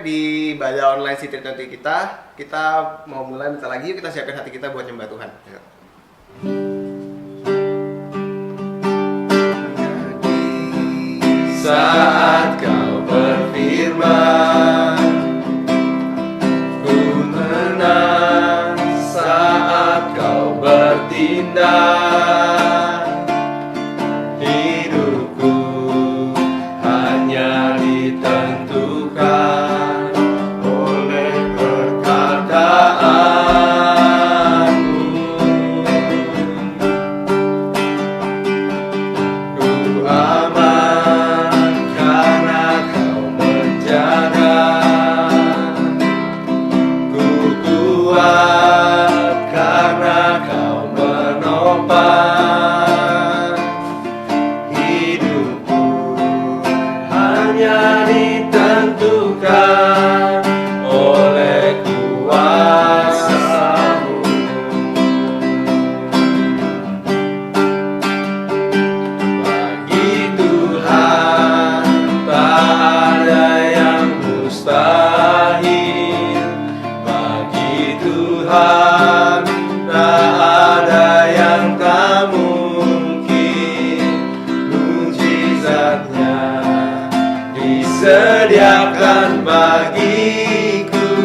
di ibadah online City 20 kita. Kita mau mulai bentar lagi, yuk kita siapkan hati kita buat nyembah Tuhan. Yuk. Saat kau berfirman, ku menang. Saat kau bertindak, hidupku hanya ditentukan oleh perkataanmu. Ku aman karena kau menjaga, ku kuat karena kau menopang. Hidupku hanya ditentukan oleh kuasa-Mu. Bagi Tuhan tak ada yang mustahil. Bagi Tuhan tak ada yang tak mungkin. Mujizatnya disediakan bagiku,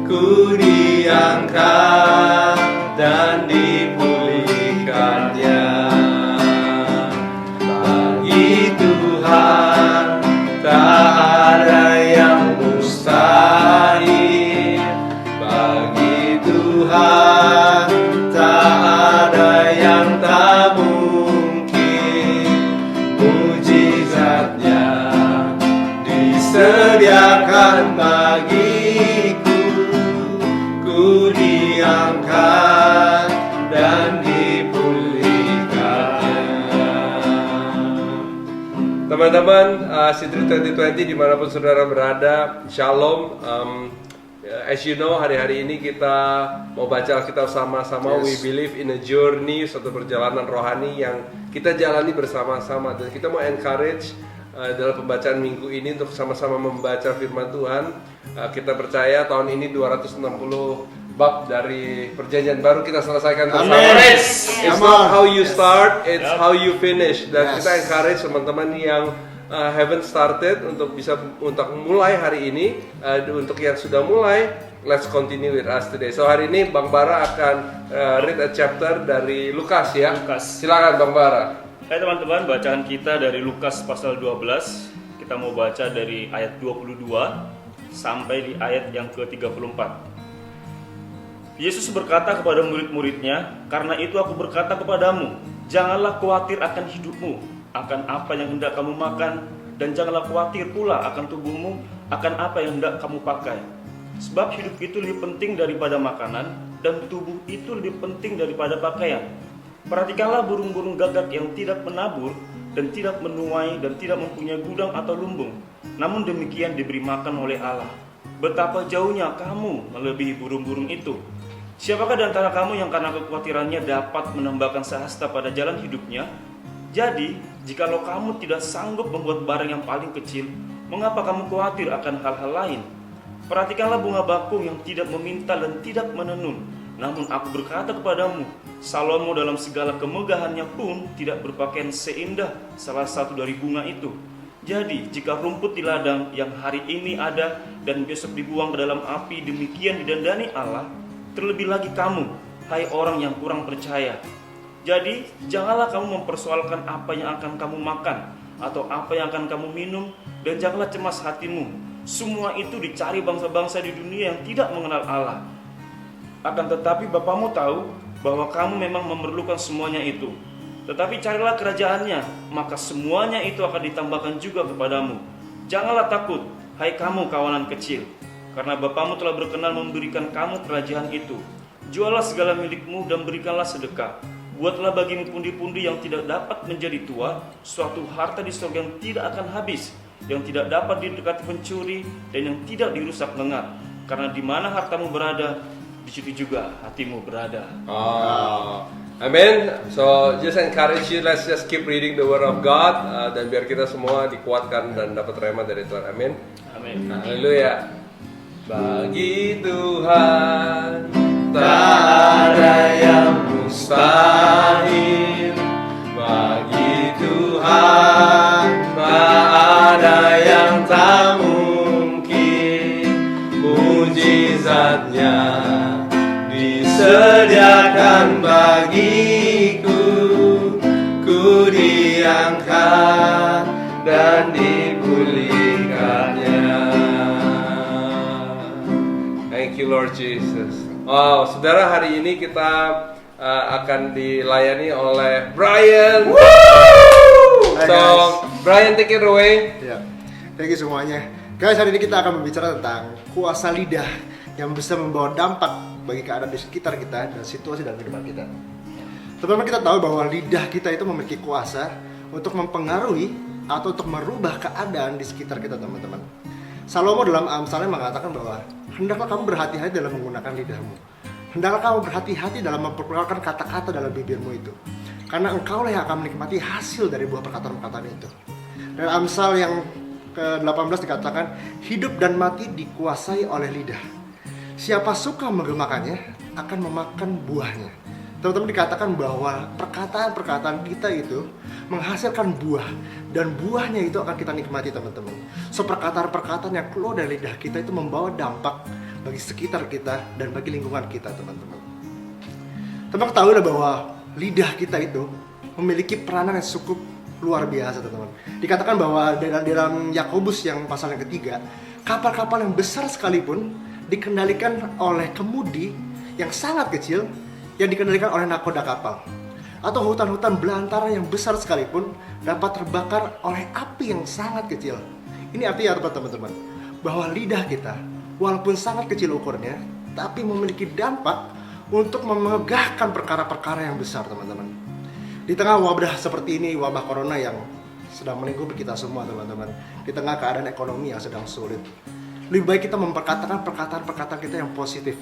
ku diangkat dan dipulihkannya. Bagi Tuhan tak ada yang mustahil. Bagi Tuhan tak ada yang tak mungkin. Mujizatnya disediakan bagiku, ku diangkat dan dipulihkannya. Teman-teman, City 2020 dimanapun saudara berada, Shalom. As you know, hari-hari ini kita mau baca Alkitab sama-sama. Yes. We believe in a journey, suatu perjalanan rohani yang kita jalani bersama-sama. Dan kita mau encourage dalam pembacaan minggu ini untuk sama-sama membaca firman Tuhan. Kita percaya tahun ini 260 bab dari perjanjian baru kita selesaikan bersama. Amen. It's not how you start, it's how you finish. Dan Yes. kita encourage teman-teman yang haven't started untuk mulai hari ini. Untuk yang sudah mulai, let's continue with us today. So hari ini Bang Bara akan read a chapter dari Lukas ya. Lukas. Silakan Bang Bara. Hai teman-teman, bacaan kita dari Lukas pasal 12. Kita mau baca dari ayat 22 sampai di ayat yang ke-34. Yesus berkata kepada murid-muridnya, "Karena itu aku berkata kepadamu, janganlah khawatir akan hidupmu, akan apa yang hendak kamu makan, dan janganlah khawatir pula akan tubuhmu, akan apa yang hendak kamu pakai. Sebab hidup itu lebih penting daripada makanan, dan tubuh itu lebih penting daripada pakaian. Perhatikanlah burung-burung gagak yang tidak menabur, dan tidak menuai, dan tidak mempunyai gudang atau lumbung, namun demikian diberi makan oleh Allah. Betapa jauhnya kamu melebihi burung-burung itu. Siapakah di antara kamu yang karena kekhawatirannya dapat menambahkan sehasta pada jalan hidupnya? Jadi, jikalau kamu tidak sanggup membuat barang yang paling kecil, mengapa kamu khawatir akan hal-hal lain? Perhatikanlah bunga bakung yang tidak meminta dan tidak menenun. Namun aku berkata kepadamu, Salomo dalam segala kemegahannya pun tidak berpakaian seindah salah satu dari bunga itu. Jadi, jika rumput di ladang yang hari ini ada dan besok dibuang ke dalam api demikian didandani Allah, terlebih lagi kamu, hai orang yang kurang percaya. Jadi, janganlah kamu mempersoalkan apa yang akan kamu makan atau apa yang akan kamu minum, dan janganlah cemas hatimu. Semua itu dicari bangsa-bangsa di dunia yang tidak mengenal Allah. Akan tetapi Bapamu tahu bahwa kamu memang memerlukan semuanya itu. Tetapi carilah kerajaannya, maka semuanya itu akan ditambahkan juga kepadamu. Janganlah takut, hai kamu kawanan kecil, karena Bapamu telah berkenan memberikan kamu kerajaan itu. Juallah segala milikmu dan berikanlah sedekah. Buatlah bagimu pundi-pundi yang tidak dapat menjadi tua, suatu harta di surga yang tidak akan habis, yang tidak dapat didekati pencuri, dan yang tidak dirusak lengat. Karena di mana hartamu berada, di situ juga hatimu berada." Amin. So just encourage you, let's just keep reading the Word of God, dan biar kita semua dikuatkan dan dapat rema dari Tuhan. Amin. Amin. Haleluya. Bagi Tuhan tak ada yang mustahil. Bagi Tuhan tak ada yang tak mungkin. Mujizatnya disediakan bagiku, ku diangkat dan dipulihkannya. Thank you Lord Jesus. Oh, saudara, hari ini kita akan dilayani oleh Brian. Hai, So, guys. Brian, take it away. Ya, thank you semuanya. Guys, hari ini kita akan berbicara tentang kuasa lidah yang bisa membawa dampak bagi keadaan di sekitar kita dan situasi dalam kehidupan kita. Teman-teman, kita tahu bahwa lidah kita itu memiliki kuasa untuk mempengaruhi atau untuk merubah keadaan di sekitar kita, teman-teman. Salomo dalam Amsalnya mengatakan bahwa hendaklah kamu berhati-hati dalam menggunakan lidahmu. Hendaklah kamu berhati-hati dalam memperkenalkan kata-kata dalam bibirmu itu. Karena engkaulah yang akan menikmati hasil dari buah perkataan-perkataan itu. Dan Amsal yang ke-18 dikatakan, hidup dan mati dikuasai oleh lidah. Siapa suka menggemakannya akan memakan buahnya. Teman-teman, dikatakan bahwa perkataan-perkataan kita itu menghasilkan buah, dan buahnya itu akan kita nikmati, teman-teman. So, perkataan-perkataan yang keluar dari lidah kita itu membawa dampak bagi sekitar kita dan bagi lingkungan kita, teman-teman. Teman-teman tahu bahwa lidah kita itu memiliki peranan yang cukup luar biasa, teman-teman. Dikatakan bahwa dalam Yakobus yang pasal yang ketiga, kapal-kapal yang besar sekalipun dikendalikan oleh kemudi yang sangat kecil yang dikendalikan oleh nakoda kapal. Atau hutan-hutan belantara yang besar sekalipun dapat terbakar oleh api yang sangat kecil. Ini artinya apa, teman-teman? Bahwa lidah kita walaupun sangat kecil ukurnya, tapi memiliki dampak untuk memegahkan perkara-perkara yang besar, teman-teman. Di tengah wabah seperti ini, wabah corona yang sedang melingkupi kita semua, teman-teman. Di tengah keadaan ekonomi yang sedang sulit, lebih baik kita memperkatakan perkataan-perkataan kita yang positif.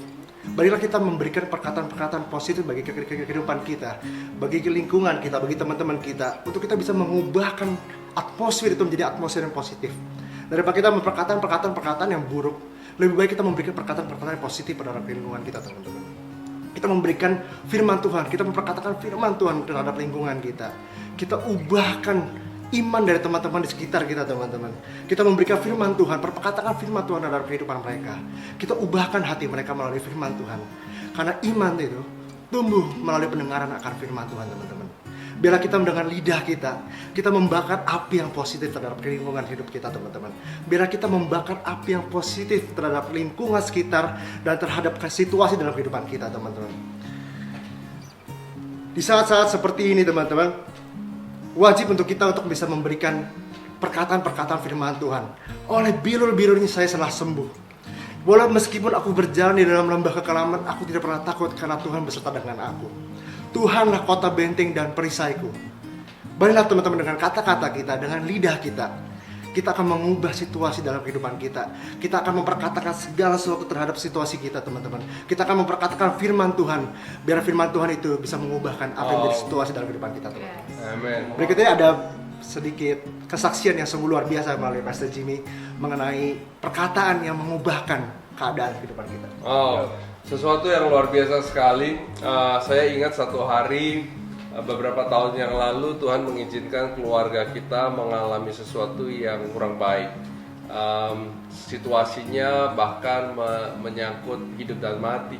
Baiklah kita memberikan perkataan-perkataan positif bagi kehidupan kita, bagi lingkungan kita, bagi teman-teman kita, untuk kita bisa mengubahkan atmosfer itu menjadi atmosfer yang positif. Daripada kita memperkatakan perkataan-perkataan yang buruk, lebih baik kita memberikan perkataan-perkataan yang positif pada lingkungan kita, teman-teman. Kita memberikan firman Tuhan, kita memperkatakan firman Tuhan terhadap lingkungan kita. Kita ubahkan iman dari teman-teman di sekitar kita, teman-teman. Kita memberikan firman Tuhan, perkatakan firman Tuhan dalam kehidupan mereka. Kita ubahkan hati mereka melalui firman Tuhan. Karena iman itu tumbuh melalui pendengaran akan firman Tuhan, teman-teman. Biarlah kita dengan lidah kita membakar api yang positif terhadap lingkungan hidup kita, teman-teman. Biarlah kita membakar api yang positif terhadap lingkungan sekitar dan terhadap situasi dalam kehidupan kita, teman-teman. Di saat-saat seperti ini, teman-teman, wajib untuk kita untuk bisa memberikan perkataan-perkataan firman Tuhan. Oleh bilur-bilur ini saya telah sembuh. Walau meskipun aku berjalan di dalam lembah kekelaman, aku tidak pernah takut karena Tuhan beserta dengan aku. Tuhanlah kota benteng dan perisaiku. Baiklah, teman-teman, dengan kata-kata kita, dengan lidah kita akan mengubah situasi dalam kehidupan kita. Kita akan memperkatakan segala sesuatu terhadap situasi kita, teman-teman. Kita akan memperkatakan firman Tuhan, biar firman Tuhan itu bisa mengubahkan apa yang menjadi situasi dalam kehidupan kita, teman-teman. Amen. Berikutnya ada sedikit kesaksian yang sungguh luar biasa melalui Pastor Jimmy mengenai perkataan yang mengubahkan keadaan kehidupan kita. Oh, sesuatu yang luar biasa sekali. Saya ingat satu hari beberapa tahun yang lalu Tuhan mengizinkan keluarga kita mengalami sesuatu yang kurang baik. Situasinya bahkan menyangkut hidup dan mati.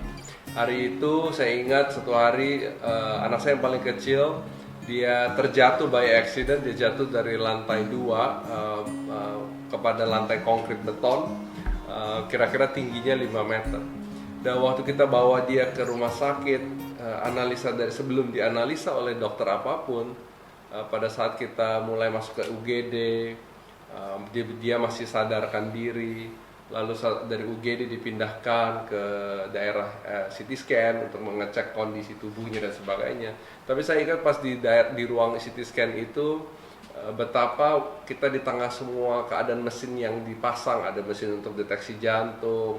Hari itu saya ingat satu hari anak saya yang paling kecil, dia terjatuh by accident. Dia jatuh dari lantai 2 kepada lantai konkrit beton, kira-kira tingginya 5 meter. Dan waktu kita bawa dia ke rumah sakit, analisa dari sebelum dianalisa oleh dokter apapun, pada saat kita mulai masuk ke UGD, dia masih sadarkan diri. Lalu dari UGD dipindahkan ke daerah CT scan untuk mengecek kondisi tubuhnya dan sebagainya. Tapi saya ingat pas di ruang CT scan itu, betapa kita di tengah semua keadaan mesin yang dipasang, ada mesin untuk deteksi jantung,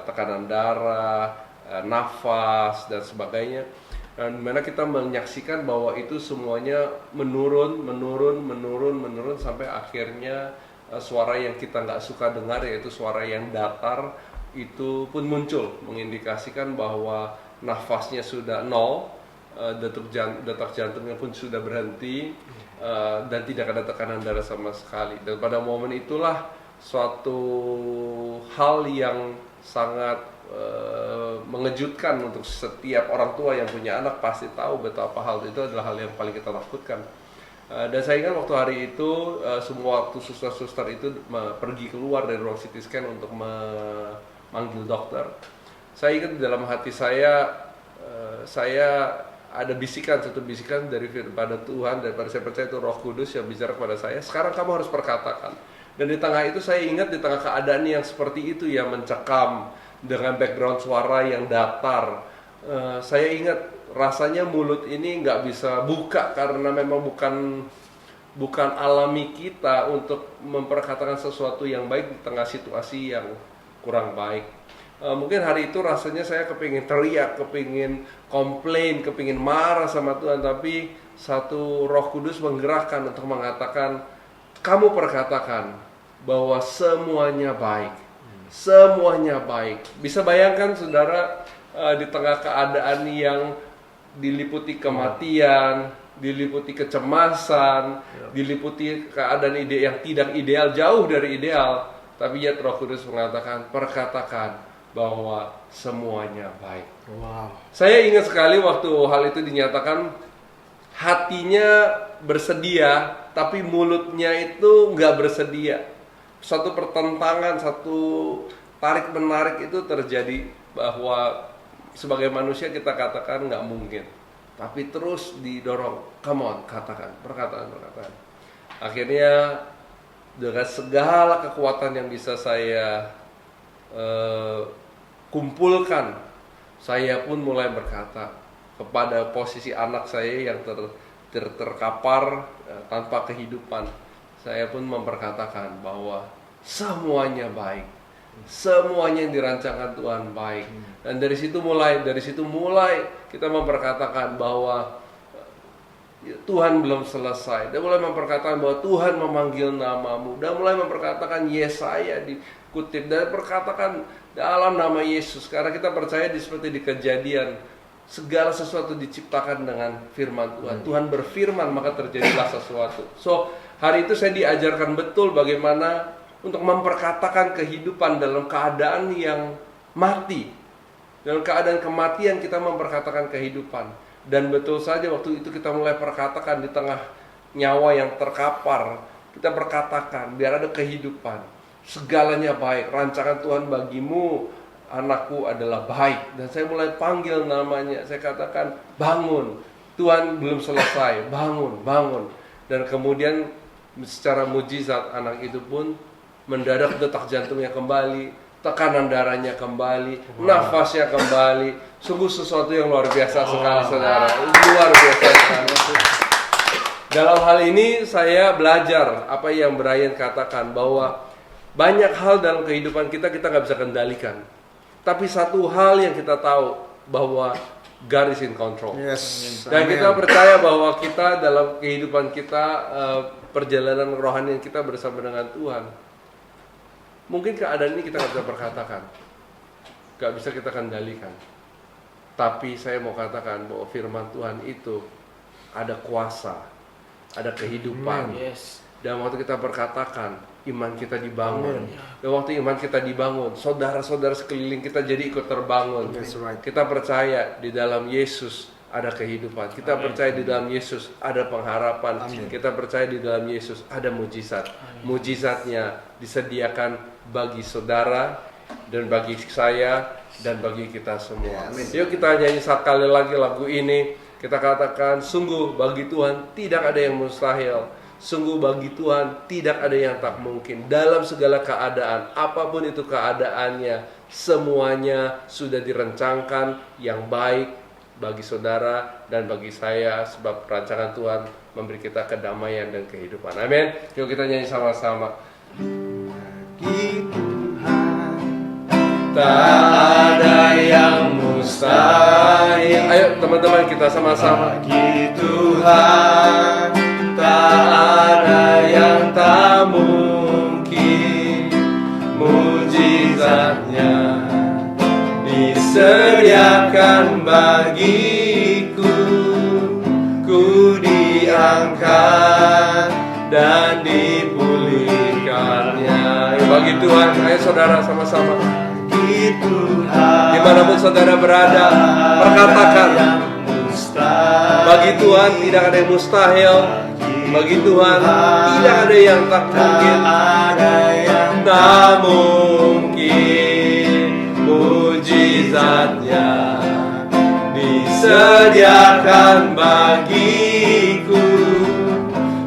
tekanan darah, nafas dan sebagainya. dimana kita menyaksikan bahwa itu semuanya menurun sampai akhirnya suara yang kita nggak suka dengar, yaitu suara yang datar, itu pun muncul, mengindikasikan bahwa nafasnya sudah nol, detak jantungnya pun sudah berhenti, dan tidak ada tekanan darah sama sekali. Dan pada momen itulah suatu hal yang sangat mengejutkan untuk setiap orang tua yang punya anak, pasti tahu betapa hal itu adalah hal yang paling kita takutkan. Dan saya ingat waktu hari itu semua waktu suster-suster itu pergi keluar dari ruang CT scan untuk memanggil dokter. Saya ingat di dalam hati saya ada satu bisikan daripada Tuhan, daripada saya percaya itu Roh Kudus yang bicara kepada saya, sekarang kamu harus perkatakan. Dan di tengah itu saya ingat, di tengah keadaan yang seperti itu yang mencekam dengan background suara yang datar, saya ingat rasanya mulut ini nggak bisa buka karena memang bukan alami kita untuk memperkatakan sesuatu yang baik di tengah situasi yang kurang baik. Mungkin hari itu rasanya saya kepingin teriak, kepingin komplain, kepingin marah sama Tuhan, tapi satu Roh Kudus menggerakkan untuk mengatakan, kamu perkatakan bahwa semuanya baik. Semuanya baik. Bisa bayangkan saudara, di tengah keadaan yang diliputi kematian, diliputi kecemasan, diliputi keadaan yang tidak ideal, jauh dari ideal, tapi ya Roh Kudus mengatakan, perkatakan bahwa semuanya baik. Wow. Saya ingat sekali waktu hal itu dinyatakan, hatinya bersedia, tapi mulutnya itu nggak bersedia. Satu pertentangan, satu tarik menarik itu terjadi, bahwa sebagai manusia kita katakan nggak mungkin, tapi terus didorong, come on, katakan, perkataan. Akhirnya dengan segala kekuatan yang bisa saya kumpulkan, saya pun mulai berkata kepada posisi anak saya yang terkapar tanpa kehidupan. Saya pun memperkatakan bahwa semuanya baik, semuanya yang dirancangkan Tuhan baik. Dan dari situ mulai kita memperkatakan bahwa Tuhan belum selesai. Dan mulai memperkatakan bahwa Tuhan memanggil namamu. Dan mulai memperkatakan Yesaya dikutip dan perkatakan dalam nama Yesus. Karena kita percaya seperti di Kejadian, segala sesuatu diciptakan dengan firman Tuhan. Tuhan berfirman maka terjadilah sesuatu. So hari itu saya diajarkan betul bagaimana untuk memperkatakan kehidupan dalam keadaan yang mati. Dalam keadaan kematian kita memperkatakan kehidupan. Dan betul saja waktu itu kita mulai perkatakan di tengah nyawa yang terkapar. Kita perkatakan biar ada kehidupan. Segalanya baik, rancangan Tuhan bagimu, anakku adalah baik. Dan saya mulai panggil namanya, saya katakan bangun, Tuhan belum selesai, bangun. Dan kemudian secara mujizat anak itu pun mendadak detak jantungnya kembali, tekanan darahnya kembali, nafasnya kembali. Sungguh sesuatu yang luar biasa sekali saudara, luar biasa sekali. Dalam hal ini saya belajar apa yang Brian katakan, bahwa banyak hal dalam kehidupan kita nggak bisa kendalikan. Tapi satu hal yang kita tahu, bahwa God is in control. Yes. Dan Amen. kita percaya bahwa kita dalam kehidupan kita, perjalanan rohani kita bersama dengan Tuhan, mungkin keadaan ini kita nggak bisa perkatakan, nggak bisa kita kendalikan. Tapi saya mau katakan bahwa firman Tuhan itu ada kuasa, ada kehidupan. Yes. Dan waktu kita berkatakan, iman kita dibangun. Dan waktu iman kita dibangun, saudara-saudara sekeliling kita jadi ikut terbangun. That's right. Kita percaya di dalam Yesus ada kehidupan. Kita percaya di dalam Yesus ada pengharapan. Kita percaya di dalam Yesus ada mujizat. Mujizatnya disediakan bagi saudara dan bagi saya dan bagi kita semua. Yuk kita nyanyi sekali lagi lagu ini. Kita katakan, sungguh bagi Tuhan tidak ada yang mustahil. Sungguh bagi Tuhan tidak ada yang tak mungkin. Dalam segala keadaan, apapun itu keadaannya, semuanya sudah direncangkan yang baik bagi saudara dan bagi saya, sebab rancangan Tuhan memberi kita kedamaian dan kehidupan. Amin. Yuk kita nyanyi sama-sama. Bagi Tuhan Tak ada yang mustahil. Ayo teman. teman-teman kita sama-sama. Bagi Tuhan tak ada yang tak mungkin, mujizatnya disediakan bagiku. Ku diangkat dan dipulihkannya. Bagi Tuhan, ayo saudara sama-sama. Bagi Tuhan Dimanapun saudara berada, perkatakan. Bagi Tuhan tidak ada yang mustahil. Bagi Tuhan tidak ada yang tak mungkin. Tak mungkin, mujizatnya disediakan bagiku.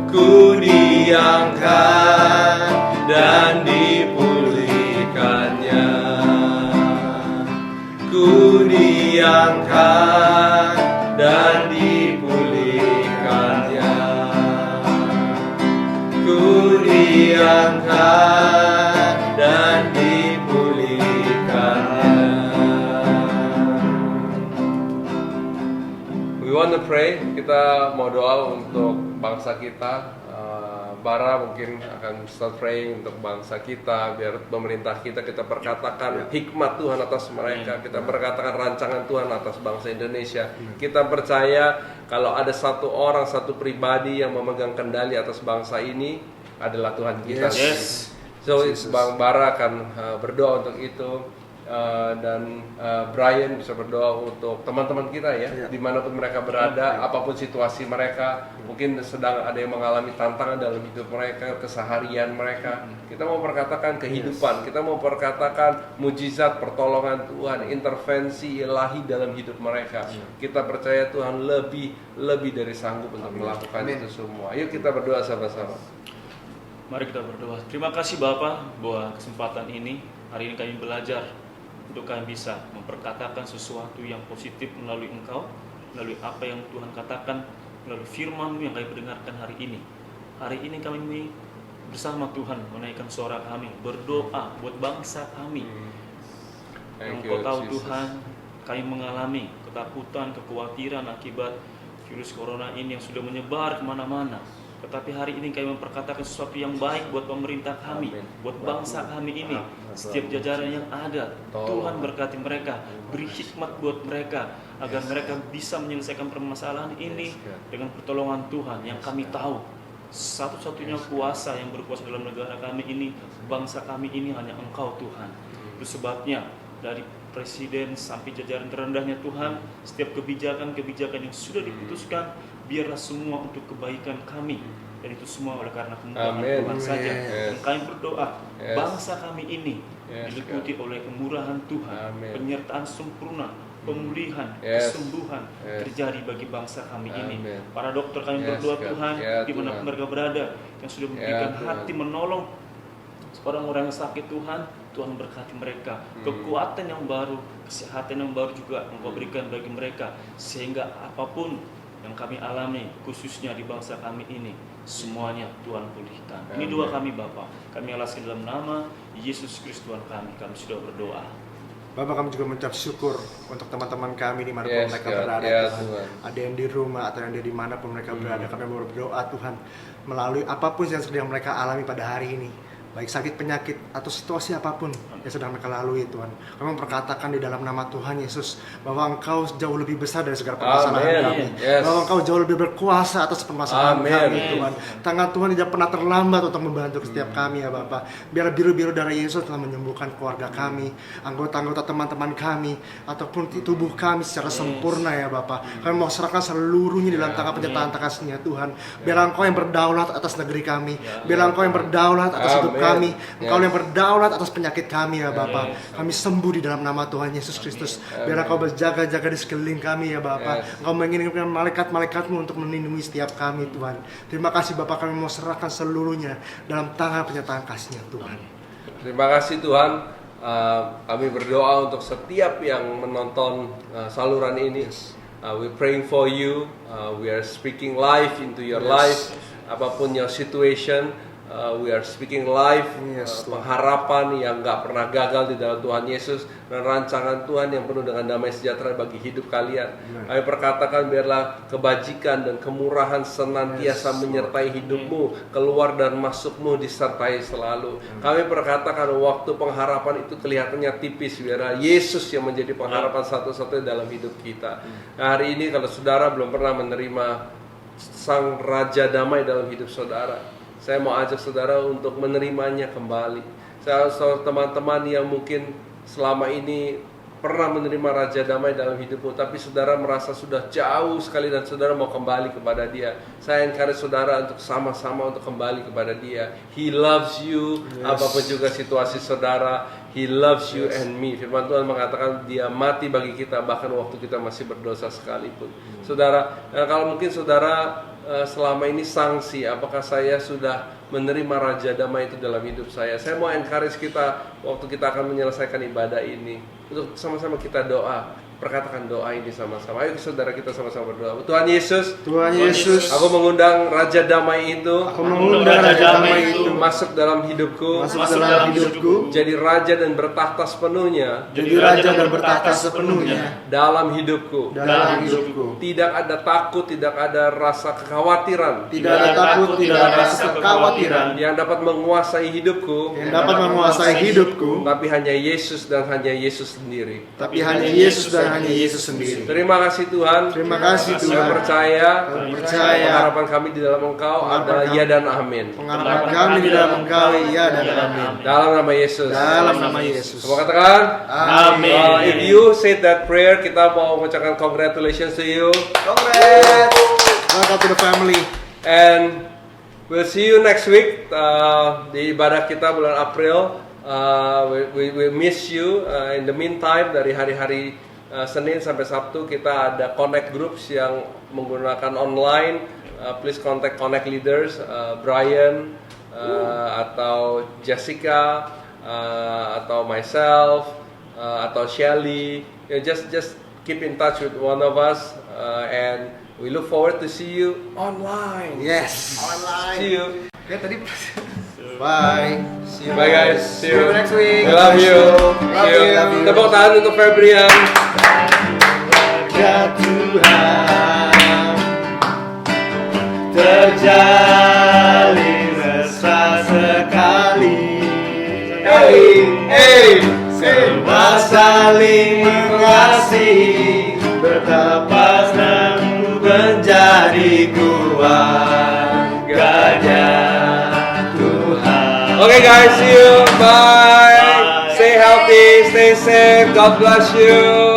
Ku diangkat dan dipulihkannya. Ku diangkat dan dipulihkannya. Ku diangkat dan dipulihkannya. We want to pray. Kita mau doa untuk bangsa kita. Bara mungkin akan start praying untuk bangsa kita, biar pemerintah kita perkatakan hikmat Tuhan atas mereka, kita perkatakan rancangan Tuhan atas bangsa Indonesia. Kita percaya kalau ada satu orang, satu pribadi yang memegang kendali atas bangsa ini adalah Tuhan kita. Yes. So Bang Bara akan berdoa untuk itu. Dan Brian bisa berdoa untuk teman-teman kita ya, dimanapun mereka berada, apapun situasi mereka, mungkin sedang ada yang mengalami tantangan dalam hidup mereka, keseharian mereka. Kita mau perkatakan kehidupan, kita mau perkatakan mujizat, pertolongan Tuhan, intervensi ilahi dalam hidup mereka. Kita percaya Tuhan lebih dari sanggup untuk melakukan itu semua. Ayo kita berdoa sama-sama. Mari kita berdoa. Terima kasih Bapak buat kesempatan ini. Hari ini kami belajar untuk kami bisa memperkatakan sesuatu yang positif melalui Engkau, melalui apa yang Tuhan katakan, melalui firman-Mu yang kami dengarkan hari ini. Hari ini kami bersama Tuhan menaikkan suara kami, berdoa buat bangsa kami. Yang Kau tahu Tuhan, kami mengalami ketakutan, kekhawatiran akibat virus corona ini yang sudah menyebar kemana-mana. Tetapi hari ini kami memperkatakan sesuatu yang baik buat pemerintah kami, buat bangsa kami ini, setiap jajaran yang ada. Tuhan berkati mereka, beri hikmat buat mereka, agar mereka bisa menyelesaikan permasalahan ini dengan pertolongan Tuhan. Yang kami tahu, satu-satunya kuasa yang berkuasa dalam negara kami ini, bangsa kami ini hanya Engkau Tuhan. Itu sebabnya dari Presiden sampai jajaran terendahnya Tuhan, setiap kebijakan-kebijakan yang sudah diputuskan, biarlah semua untuk kebaikan kami, dan itu semua oleh karena kemurahan Tuhan saja. Dan kami berdoa, bangsa kami ini diliputi oleh kemurahan Tuhan, penyertaan sempurna, pemulihan, kesembuhan terjadi bagi bangsa kami ini. Para dokter kami berdoa Tuhan, di mana mereka berada, yang sudah memberikan hati menolong orang-orang yang sakit Tuhan berkati mereka. Kekuatan yang baru, kesehatan yang baru juga Engkau berikan bagi mereka, sehingga apapun yang kami alami, khususnya di bangsa kami ini, semuanya Tuhan pulihkan. Ini doa kami Bapa, kami alaskan dalam nama Yesus Kristus Tuhan kami sudah berdoa. Bapak, kami juga mengucap syukur untuk teman-teman kami dimanapun mereka berada, Tuhan. Ada yang di rumah atau yang ada dimanapun mereka berada, kami berdoa Tuhan, melalui apapun yang sedang mereka alami pada hari ini, baik sakit, penyakit, atau situasi apapun yang sedang mereka lalui Tuhan. Kami memperkatakan di dalam nama Tuhan Yesus bahwa Engkau jauh lebih besar dari segala permasalahan kami. Bahwa Engkau jauh lebih berkuasa atas permasalahan kami Tuhan. Tangan Tuhan tidak pernah terlambat untuk membantu setiap kami ya Bapak. Biar biru-biru darah Yesus telah menyembuhkan keluarga kami, anggota-anggota teman-teman kami, ataupun tubuh kami secara sempurna ya Bapak. Kami mau serahkan seluruhnya di dalam tangan penyertaan kasih-Nya Tuhan. Biar Engkau yang berdaulat atas negeri kami. Biar Engkau yang berdaulat atas hidup kami, Engkau yang berdaulat atas penyakit kami ya Bapa. Kami sembuh di dalam nama Tuhan Yesus Kristus. Biar Engkau berjaga-jaga di sekeliling kami ya Bapa. Engkau mengirimkan malaikat-malaikat-Mu untuk melindungi setiap kami Tuhan. Terima kasih Bapa, kami mau serahkan seluruhnya dalam tangan penyertaan kasih-Nya Tuhan. Terima kasih Tuhan. Kami berdoa untuk setiap yang menonton saluran ini. We're praying for you. We are speaking life into your life. Apapun your situation, We are speaking life, Yes, Lord. pengharapan yang nggak pernah gagal di dalam Tuhan Yesus, dan rancangan Tuhan yang penuh dengan damai sejahtera bagi hidup kalian. Kami perkatakan biarlah kebajikan dan kemurahan senantiasa menyertai hidupmu, keluar dan masukmu disertai selalu. Kami perkatakan waktu pengharapan itu kelihatannya tipis, biarlah Yesus yang menjadi pengharapan satu-satunya dalam hidup kita. Nah, hari ini kalau saudara belum pernah menerima Sang Raja Damai dalam hidup saudara, saya mau ajak saudara untuk menerimanya kembali. Saya teman-teman yang mungkin selama ini pernah menerima Raja Damai dalam hidupmu, tapi saudara merasa sudah jauh sekali dan saudara mau kembali kepada Dia. Saya encourage saudara untuk sama-sama untuk kembali kepada Dia. He loves you, apapun juga situasi saudara. He loves you and me. Firman Tuhan mengatakan Dia mati bagi kita bahkan waktu kita masih berdosa sekalipun. Saudara, kalau mungkin saudara selama ini sanksi, apakah saya sudah menerima Raja Damai itu dalam hidup saya? Saya mau encourage kita waktu kita akan menyelesaikan ibadah ini untuk sama-sama kita doa. Perkatakan doa ini sama-sama. Ayo saudara, kita sama-sama berdoa. Tuhan Yesus, Tuhan Yesus, aku mengundang Raja Damai itu aku mengundang Raja Damai itu masuk dalam hidupku, masuk dalam hidupku, jadi raja dan bertahta sepenuhnya jadi raja dan bertahta sepenuhnya dalam hidupku. dalam hidupku. Tidak ada takut, tidak ada rasa kekhawatiran Tidak ada takut, tidak ada rasa kekhawatiran yang dapat menguasai hidupku, yang dapat menguasai hidupku, tapi hanya Yesus dan hanya Yesus sendiri. tapi hanya Yesus dan hanya Yesus sendiri. Terima kasih Tuhan. Terima kasih Saya Tuhan. percaya Percaya pengharapan kami di dalam Engkau adalah ya dan amin. pengharapan kami di dalam Engkau, ya dan amin. Dalam nama Yesus. Dalam nama Yesus. Semua katakan Amin. if you said that prayer, kita mau mengucapkan congratulations to you. Congrats. Welcome to the family. And we'll see you next week di ibadah kita bulan April. We miss you. In the meantime, dari hari-hari Senin sampai Sabtu kita ada connect groups yang menggunakan online. Please contact connect leaders, Brian atau Jessica atau myself atau Shelly. Just keep in touch with one of us, and we look forward to see you online. Yes. Online. See you. Oke, tadi. Bye. See you. Bye guys. See you next week. We love you. Love See you. you. Tepuk tangan untuk Febrian. Ya Tuhan, terjalin mesra sekali. Serba saling mengasihi, betapa senang menjadi keluarganya Tuhan. Okay guys, see you. Bye. Stay healthy, stay safe. God bless you.